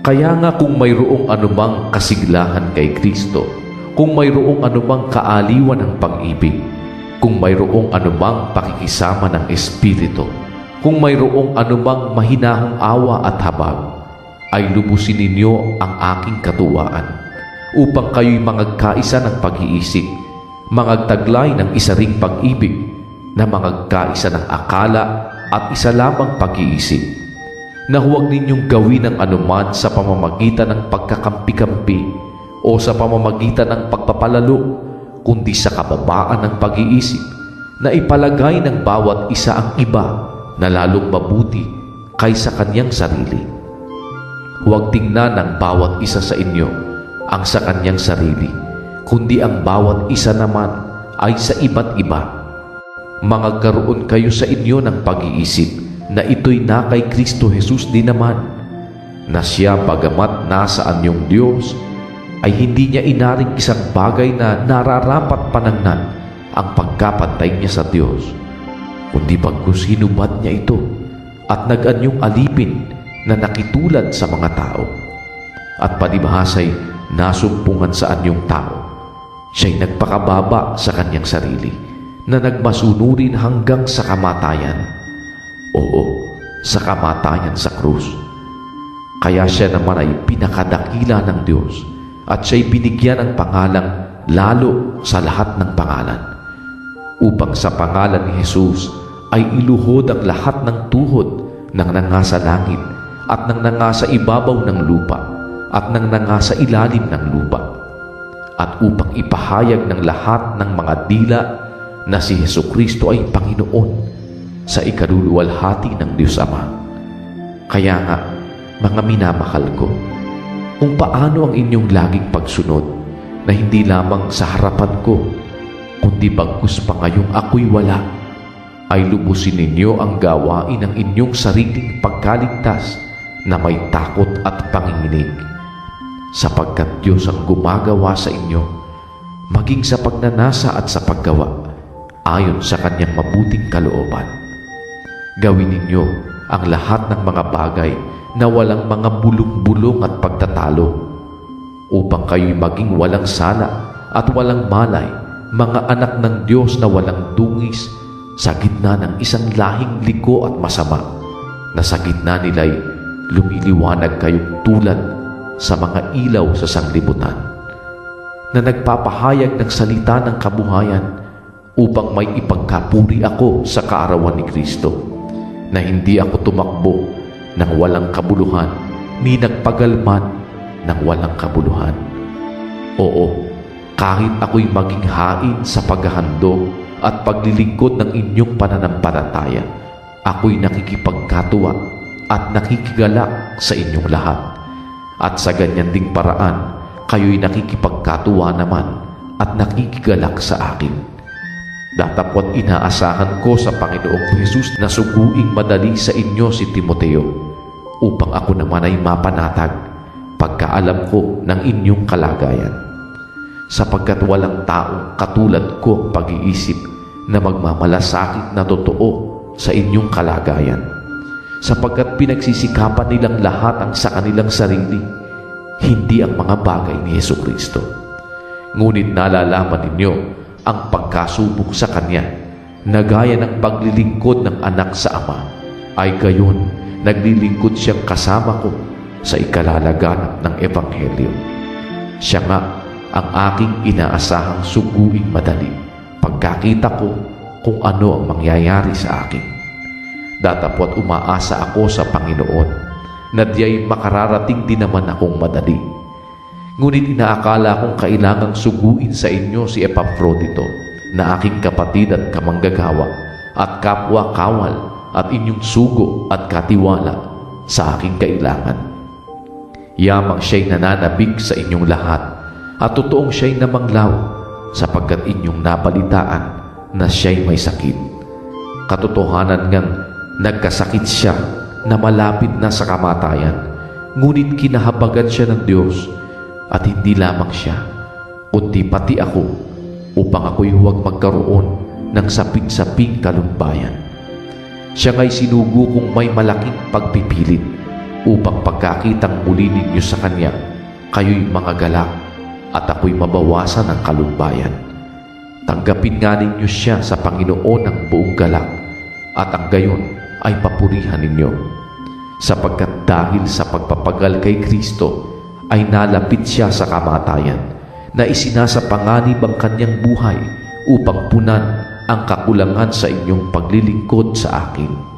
Kaya nga kung mayroong anumang kasiglahan kay Kristo, kung mayroong anumang kaaliwan ng pag-ibig, kung mayroong anumang pakikisama ng Espiritu, kung mayroong anumang mahinahong awa at habag, ay lubusin ninyo ang aking katuwaan, upang kayo'y mangagkaisa ng pag-iisip, mangagtaglay ng isa ring pag-ibig, na mangagkaisa ng akala at isa lamang pag-iisip, na huwag ninyong gawin ang anuman sa pamamagitan ng pagkakampi-kampi o sa pamamagitan ng pagpapalalo, kundi sa kababaan ng pag-iisip, na ipalagay ng bawat isa ang iba na lalong mabuti kaysa kanyang sarili. Huwag tingnan ng bawat isa sa inyo ang sa kanyang sarili, kundi ang bawat isa naman ay sa iba't iba. Mangagkaroon kayo sa inyo ng pag-iisip na ito'y na kay Kristo Jesus din naman, na siya bagamat nasa anyong Diyos, ay hindi niya inaring isang bagay na nararapat panangnan ang pagkapantay niya sa Diyos, kundi bagkus hinubad niya ito at nag-anyong alipin na nakitulad sa mga tao, at palibhasa'y nasumpungan sa anyong tao. Siya'y nagpakababa sa kanyang sarili, na nagmasunurin hanggang sa kamatayan. Oo, sa kamatayan sa krus. Kaya siya naman ay pinakadakila ng Diyos, at siya'y binigyan ng pangalang lalo sa lahat ng pangalan, upang sa pangalan ni Jesus ay iluhod ang lahat ng tuhod ng nangasa langit at ng nangasa ibabaw ng lupa at ng nangasa ilalim ng lupa, at upang ipahayag ng lahat ng mga dila na si Hesukristo ay Panginoon sa ikaluluwalhati ng Diyos Ama. Kaya nga, mga minamahal ko, kung paano ang inyong laging pagsunod na hindi lamang sa harapan ko, kundi bagkus pa ngayong ako'y wala, ay lubusin ninyo ang gawain ng inyong sariling pagkaligtas na may takot at panginginig, sapagkat Diyos ang gumagawa sa inyo, maging sa pagnanasa at sa paggawa, ayon sa kanyang mabuting kalooban. Gawin ninyo ang lahat ng mga bagay na walang mga bulong-bulong at pagtatalo, upang kayo'y maging walang sala at walang malay, mga anak ng Diyos na walang dungis sa gitna ng isang lahing liko at masama, na sa gitna nila'y lumiliwanag kayong tulad sa mga ilaw sa sanglibutan, na nagpapahayag ng salita ng kabuhayan, upang may ipagkapuri ako sa kaarawan ni Kristo, na hindi ako tumakbo ng walang kabuluhan, ni nagpagalman ng walang kabuluhan. Oo, kahit ako'y maging hain sa paghahandog at paglilingkod ng inyong pananampalataya, ako'y nakikipagkatuwa at nakikigalak sa inyong lahat. At sa ganyan ding paraan, kayo'y nakikipagkatuwa naman at nakikigalak sa akin. Datapwat inaasahan ko sa Panginoong Jesus na suguing madali sa inyo si Timoteo, upang ako naman ay mapanatag pagkaalam ko ng inyong kalagayan. Sapagkat walang taong katulad ko ang pag-iisip na magmamalasakit na totoo sa inyong kalagayan, sapagkat pinagsisikapan nilang lahat ang sa kanilang sarili, hindi ang mga bagay ni Hesukristo. Ngunit nalalaman ninyo ang pagkasubok sa Kanya, na gaya ng paglilingkod ng anak sa Ama, ay gayon naglilingkod siyang kasama ko sa ikalalaganap ng Ebanghelyo. Siya nga ang aking inaasahang suguing madali pagkakita ko kung ano ang mangyayari sa akin. Datapwat umaasa ako sa Panginoon na diya'y makararating din naman akong madali. Ngunit inaakala kong kailangang suguin sa inyo si Epaprodito, na aking kapatid at kamanggagawa at kapwa kawal at inyong sugo at katiwala sa aking kailangan. Yamang siya'y nananabik sa inyong lahat, at totoong siya'y namanglaw, sapagkat inyong nabalitaan na siya'y may sakit. Katotohanan ngang nagkasakit siya na malapit na sa kamatayan, ngunit kinahabagan siya ng Diyos, at hindi lamang siya, kundi pati ako, upang ako'y huwag magkaroon ng saping-saping talumpayan. Siya nga'y sinugo kong may malaking pagpipilit, upang pagkakitang muli ninyo sa Kanya, kayo'y mga galak at ako'y mabawasan ng kalumbayan. Tanggapin nga ninyo siya sa Panginoon ng buong galak at ang gayon ay papurihan ninyo. Sapagkat dahil sa pagpapagal kay Kristo ay nalapit siya sa kamatayan, na isinasapanganib ang kanyang buhay upang punan ang kakulangan sa inyong paglilingkod sa akin.